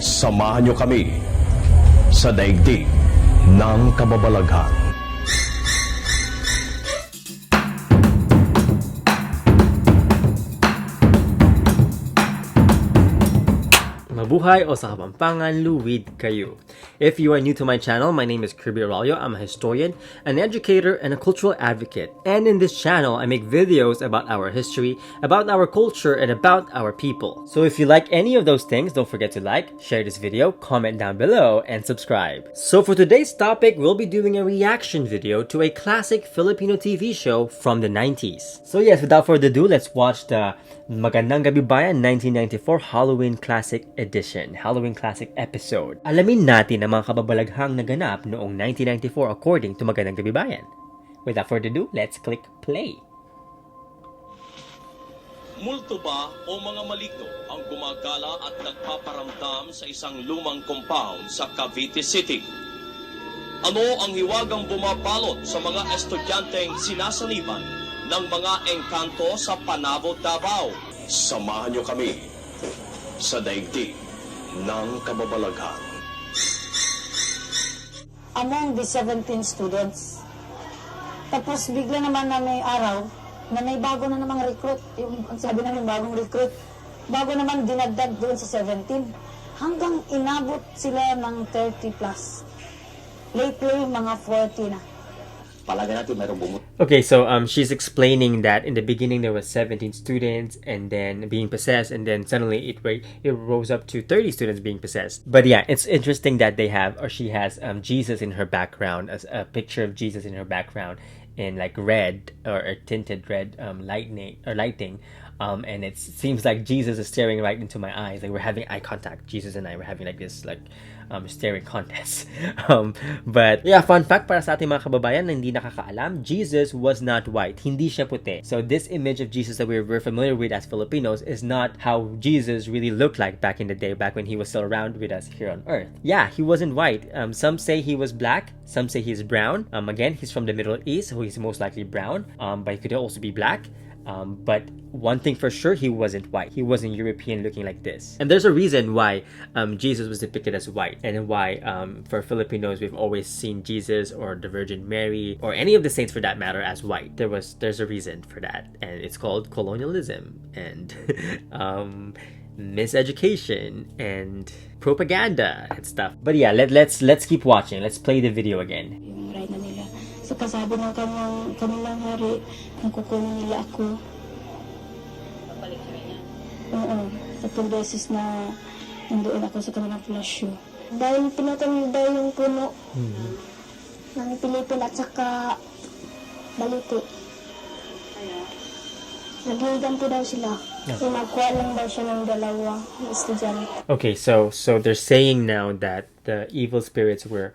Samahan niyo kami sa daigdig ng kababalaghan. Mabuhay o sa Kapampangan, luwid kayo. If you are new to my channel, my name is Kirby Áraullo. I'm a historian, an educator, and a cultural advocate. And in this channel, I make videos about our history, about our culture, and about our people. So if you like any of those things, don't forget to like, share this video, comment down below, and subscribe. So for today's topic, we'll be doing a reaction video to a classic Filipino TV show from the 90s. So yes, without further ado, let's watch the Magandang Gabi Bayan 1994 Halloween Classic Edition, Halloween Classic Episode. Alamin natin ang mga kababalaghang naganap noong 1994 according to Magandang Gabi Bayan. Without further ado, let's click play. Multo ba o mga maligno ang gumagala at nagpaparamdam sa isang lumang compound sa Cavite City? Ano ang hiwagang bumapalot sa mga estudyanteng sinasaniban ng mga engkanto sa Panabo, Davao? Samahan niyo kami sa daigdig ng kababalaghan. Among the 17 students. Tapos bigla naman na may araw na may bago na namang recruit. Yung sabi namin bagong recruit. Bago naman dinagdag doon sa 17. Hanggang inabot sila ng 30 plus. Lately, mga 40 na. Okay, so she's explaining that in the beginning there was 17 students and then being possessed, and then suddenly it rose up to 30 students being possessed. But yeah, it's interesting that they have, or she has, Jesus in her background, as a picture of Jesus in her background in like red or tinted red lighting, and it seems like Jesus is staring right into my eyes. Like we're having eye contact. Jesus and I were having like this staring contest. But yeah, fun fact para sa ating mga kababayan na hindi nakakaalam, Jesus was not white. Hindi siya puti. So this image of Jesus that we're familiar with as Filipinos is not how Jesus really looked like back in the day, back when he was still around with us here on earth. Yeah, he wasn't white. Some say he was black. Some say he's brown. Again, he's from the Middle East, so he's most likely brown. But he could also be black. But one thing for sure, he wasn't white. He wasn't European looking like this. And there's a reason why Jesus was depicted as white, and why for Filipinos we've always seen Jesus or the Virgin Mary or any of the saints for that matter as white. There's a reason for that, and it's called colonialism and miseducation and propaganda and stuff. But yeah, let's keep watching. Let's play the video again. Yung right na nila. So kasabi ng kanilang hari, nakukunin nila ako. Papalik ka rin yan? Oo. 3 beses na nandoon ako sa kanilang flash show. Dahil pinatay daw yung puno ng Pilipin at saka baliti. Nagliganti daw sila. So nagkuha lang daw siya ng 2 estudyante. Okay, so they're saying now that the evil spirits were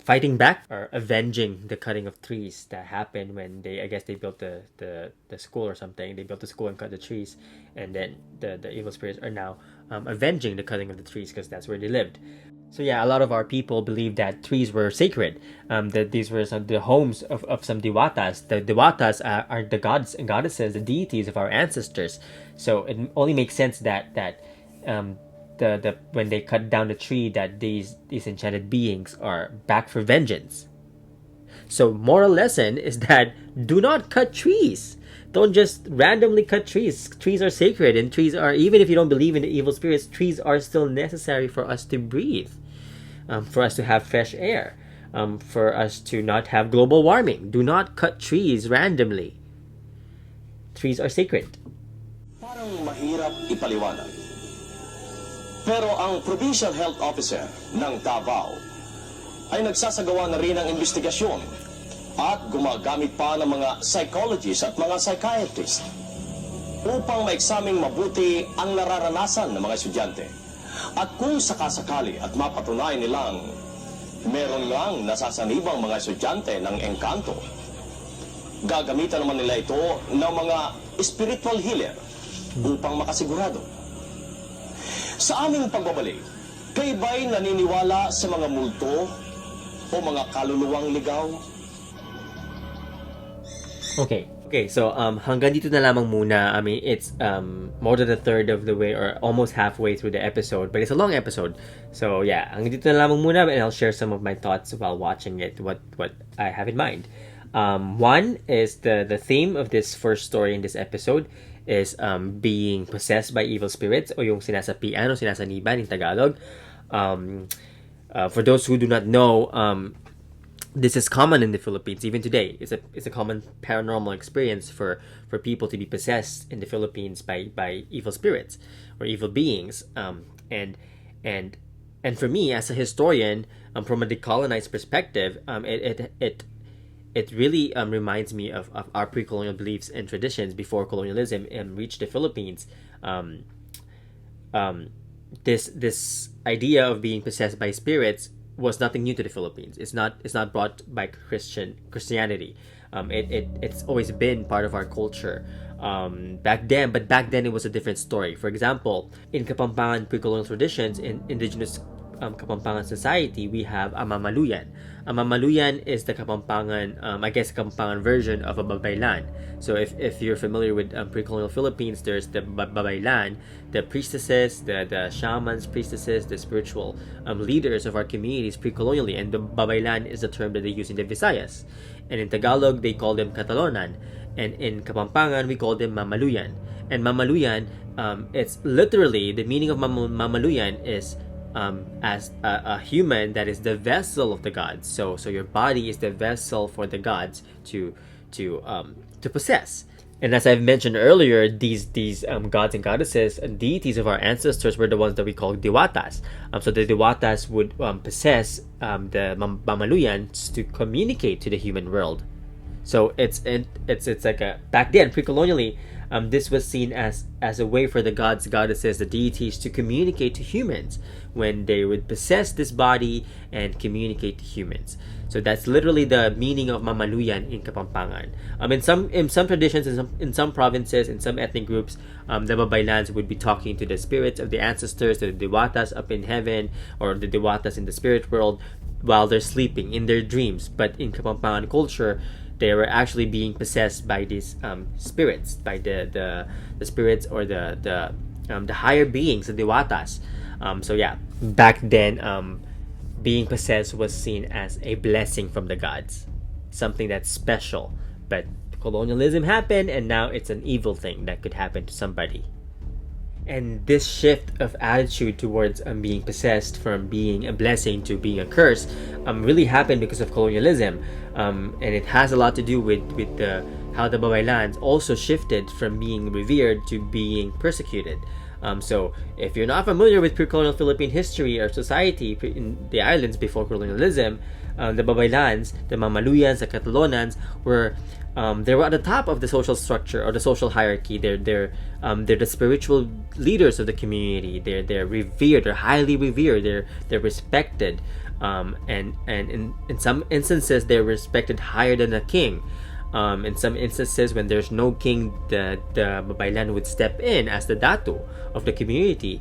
fighting back or avenging the cutting of trees that happened when I guess they built the school or something. They built the school and cut the trees, and then the evil spirits are now avenging the cutting of the trees because that's where they lived. So yeah, a lot of our people believe that trees were sacred, that these were the homes of some diwatas. The diwatas are the gods and goddesses, the deities of our ancestors. So it only makes sense that when they cut down the tree, that these enchanted beings are back for vengeance. So moral lesson is that do not cut trees. Don't just randomly cut trees. Trees are sacred, and trees are, even if you don't believe in the evil spirits, trees are still necessary for us to breathe, for us to have fresh air, for us to not have global warming. Do not cut trees randomly. Trees are sacred. Parang mahirap ipaliwanag. Pero ang Provincial Health Officer ng Davao ay nagsasagawa na rin ng investigasyon at gumagamit pa ng mga psychologists at mga psychiatrists upang maeksaming mabuti ang nararanasan ng mga estudyante. At kung sakasakali at mapatunayan nilang meron ngang nasasanibang mga estudyante ng engkanto, gagamitan naman nila ito ng mga spiritual healer upang makasigurado. Sa aming pagbabalik, kayo ba'y naniniwala sa mga multo o mga kaluluwang ligaw? Okay, Okay, so hanggang dito na lamang muna. I mean, it's more than a third of the way or almost halfway through the episode, but it's a long episode. So yeah, hanggang dito na lamang muna, and I'll share some of my thoughts while watching it, what I have in mind. One is the theme of this first story in this episode is being possessed by evil spirits, o yung sinasapian o sinasaniban in Tagalog. For those who do not know, this is common in the Philippines even today. It's a common paranormal experience for people to be possessed in the Philippines by evil spirits or evil beings. And for me as a historian, from a decolonized perspective, it really reminds me of our pre-colonial beliefs and traditions before colonialism reached the Philippines. This idea of being possessed by spirits was nothing new to the Philippines. It's not brought by Christianity. It's always been part of our culture back then, but back then it was a different story. For example, in Kapampangan pre-colonial traditions, in indigenous Kapampangan society, we have a mamaluyan. A mamaluyan is the Kapampangan, Kapampangan version of a babaylan. So if you're familiar with pre-colonial Philippines, there's the babaylan, the priestesses, the shamans, priestesses, the spiritual leaders of our communities pre-colonially, and the babaylan is the term that they use in the Visayas. And in Tagalog, they call them Catalonan. And in Kapampangan, we call them mamaluyan. And mamaluyan, it's literally, the meaning of mamaluyan is as a human that is the vessel of the gods. So your body is the vessel for the gods to possess. And as I've mentioned earlier, these gods and goddesses and deities of our ancestors were the ones that we call diwatas. So the diwatas would possess the mamaluyans to communicate to the human world. So it's like back then, pre-colonially, this was seen as a way for the gods, goddesses, the deities to communicate to humans when they would possess this body and communicate to humans. So that's literally the meaning of mamaluyan in Kapampangan. In some traditions, in some provinces, in some ethnic groups, the babaylans would be talking to the spirits of the ancestors, the diwatas up in heaven, or the diwatas in the spirit world while they're sleeping in their dreams. But in Kapampangan culture, they were actually being possessed by these spirits, by the spirits or the higher beings, the diwatas. So yeah, back then, being possessed was seen as a blessing from the gods, something that's special. But colonialism happened, and now it's an evil thing that could happen to somebody. And this shift of attitude towards being possessed, from being a blessing to being a curse, really happened because of colonialism. And it has a lot to do with how the babaylans also shifted from being revered to being persecuted. So if you're not familiar with pre-colonial Philippine history or society in the islands before colonialism, the babaylans, the mamaluyans, the Catalonans they were at the top of the social structure or the social hierarchy. They're the spiritual leaders of the community. They're revered. They're highly revered. They're respected. And in some instances they're respected higher than a king. In some instances, when there's no king, the babaylan would step in as the datu of the community.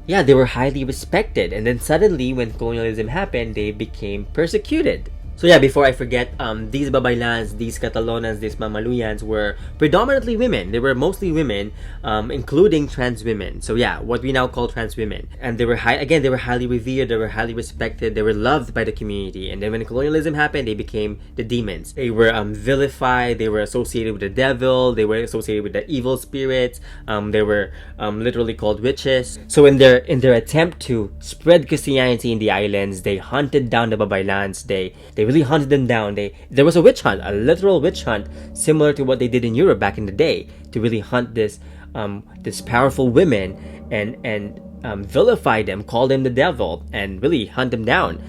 They were highly respected, and then suddenly, when colonialism happened, they became persecuted. So yeah, before I forget, these babaylans, these Catalonans, these mamaluyans were predominantly women. They were mostly women, including trans women. So yeah, what we now call trans women. And they were highly revered, they were highly respected, they were loved by the community. And then when colonialism happened, they became the demons. They were vilified, they were associated with the devil, they were associated with the evil spirits, they were literally called witches. So in their attempt to spread Christianity in the islands, they hunted down the babaylans, they really hunted them down. There was a witch hunt, a literal witch hunt, similar to what they did in Europe back in the day, to really hunt this powerful women and vilify them, call them the devil, and really hunt them down.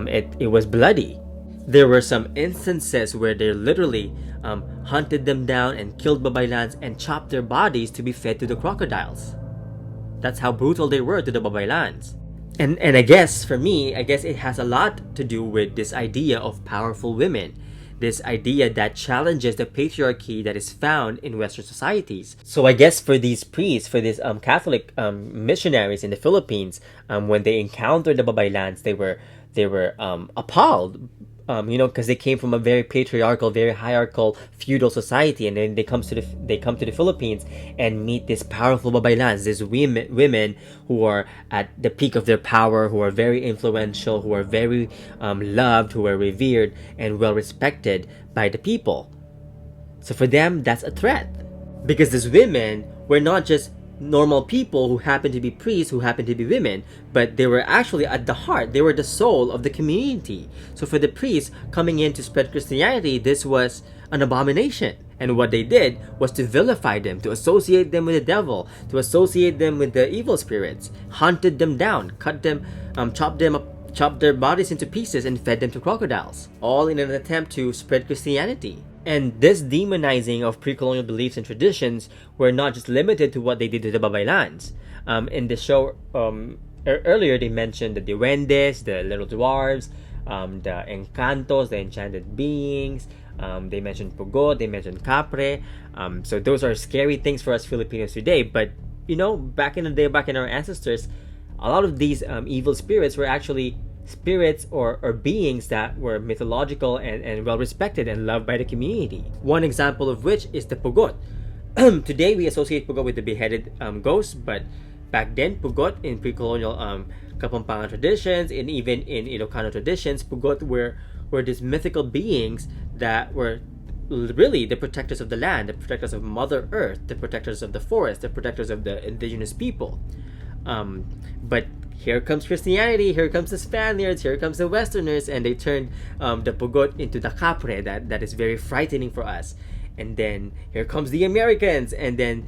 It was bloody. There were some instances where they literally hunted them down and killed babaylans and chopped their bodies to be fed to the crocodiles. That's how brutal they were to the babaylans. And I guess, for me, it has a lot to do with this idea of powerful women. This idea that challenges the patriarchy that is found in Western societies. So I guess for these priests, for these Catholic missionaries in the Philippines, when they encountered the babaylans, they appalled, because they came from a very patriarchal, very hierarchical, feudal society, and then they come to the Philippines and meet these powerful babaylans, these women who are at the peak of their power, who are very influential, who are very loved, who are revered and well respected by the people. So for them, that's a threat, because these women were not just normal people who happened to be priests, who happened to be women, but they were actually at the heart, they were the soul of the community. So for the priests coming in to spread Christianity, this was an abomination. And what they did was to vilify them, to associate them with the devil, to associate them with the evil spirits, hunted them down, cut them, chopped them up, chopped their bodies into pieces and fed them to crocodiles, all in an attempt to spread Christianity. And this demonizing of pre-colonial beliefs and traditions were not just limited to what they did to the babaylans. In the show earlier, they mentioned the duendes, the little dwarves, the encantos, the enchanted beings. They mentioned pugot, they mentioned capre. So those are scary things for us Filipinos today. But back in the day, back in our ancestors, a lot of these evil spirits were actually spirits or beings that were mythological and well respected and loved by the community. One example of which is the pugot. Today we associate pugot with the beheaded ghost, but back then pugot in pre-colonial Kapampangan traditions and even in Ilocano traditions, pugot were these mythical beings that were really the protectors of the land, the protectors of Mother Earth, the protectors of the forest, the protectors of the indigenous people. But here comes Christianity, here comes the Spaniards, here comes the Westerners, and they turned the pugot into the capre that is very frightening for us. And then here comes the Americans, and then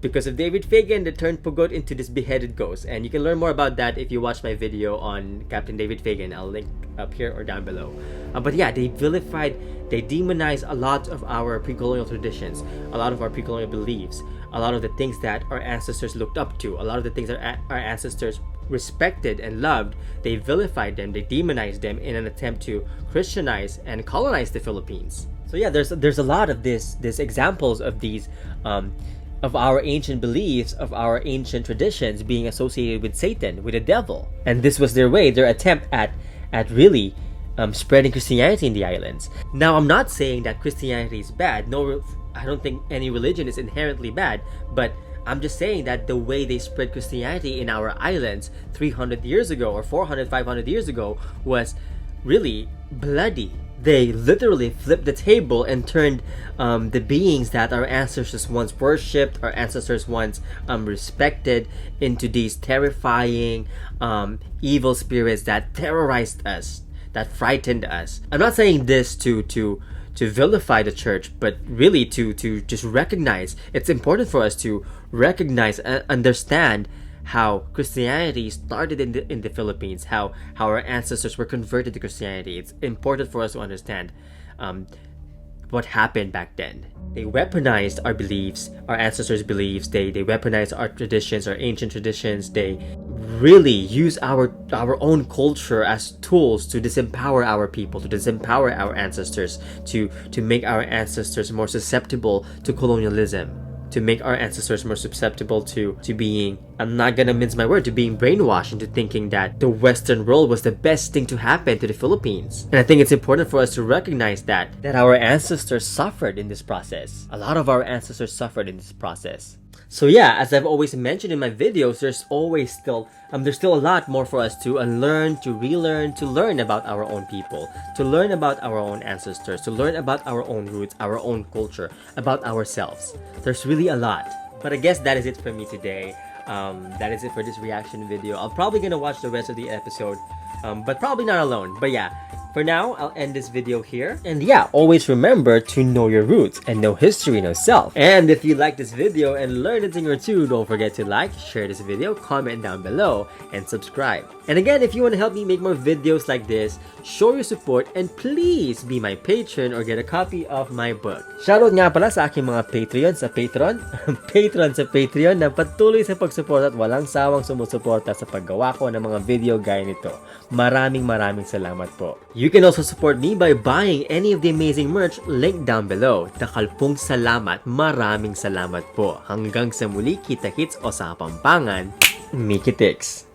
because of David Fagan, they turned pugot into this beheaded ghost. And you can learn more about that if you watch my video on Captain David Fagan. I'll link up here or down below. But yeah, they vilified, they demonized a lot of our pre-colonial traditions, a lot of our pre-colonial beliefs, a lot of the things that our ancestors looked up to, a lot of the things that our ancestors respected and loved. They vilified them, they demonized them in an attempt to Christianize and colonize the Philippines. So yeah, there's a lot of these examples of these of our ancient beliefs, of our ancient traditions being associated with Satan, with the devil. And this was their way, their attempt at really spreading Christianity in the islands. Now, I'm not saying that Christianity is bad. No, I don't think any religion is inherently bad, but I'm just saying that the way they spread Christianity in our islands 300 years ago or 400, 500 years ago was really bloody. They literally flipped the table and turned the beings that our ancestors once worshipped, our ancestors once respected, into these terrifying evil spirits that terrorized us, that frightened us. I'm not saying this to vilify the church, but really to just recognize. It's important for us to recognize and understand how Christianity started in the Philippines, how our ancestors were converted to Christianity. It's important for us to understand what happened back then. They weaponized our beliefs, our ancestors' beliefs. They weaponized our traditions, our ancient traditions. They really use our own culture as tools to disempower our people, to disempower our ancestors, to make our ancestors more susceptible to colonialism, to make our ancestors more susceptible to being, I'm not gonna mince my word, to being brainwashed into thinking that the Western world was the best thing to happen to the Philippines. And I think it's important for us to recognize that our ancestors suffered in this process. A lot of our ancestors suffered in this process. So yeah, as I've always mentioned in my videos, there's still a lot more for us to unlearn, to relearn, to learn about our own people, to learn about our own ancestors, to learn about our own roots, our own culture, about ourselves. There's really a lot. But I guess that is it for me today. That is it for this reaction video. I'm probably gonna watch the rest of the episode, but probably not alone. But yeah, for now, I'll end this video here. And yeah, always remember to know your roots and know history, know self. And if you like this video and learned a thing or two, don't forget to like, share this video, comment down below, and subscribe. And again, if you want to help me make more videos like this, show your support and please be my patron or get a copy of my book. Shoutout nga pala sa aking mga Patreon sa Patreon, Patreon sa Patreon na patuloy sa pagsuporta at walang sawang sumusuporta sa paggawa ko ng mga video gaya nito. Maraming salamat po. You can also support me by buying any of the amazing merch linked down below. Takalpong salamat, maraming salamat po. Hanggang sa muli, kita-kits o sa Kapampangan, Mikitix.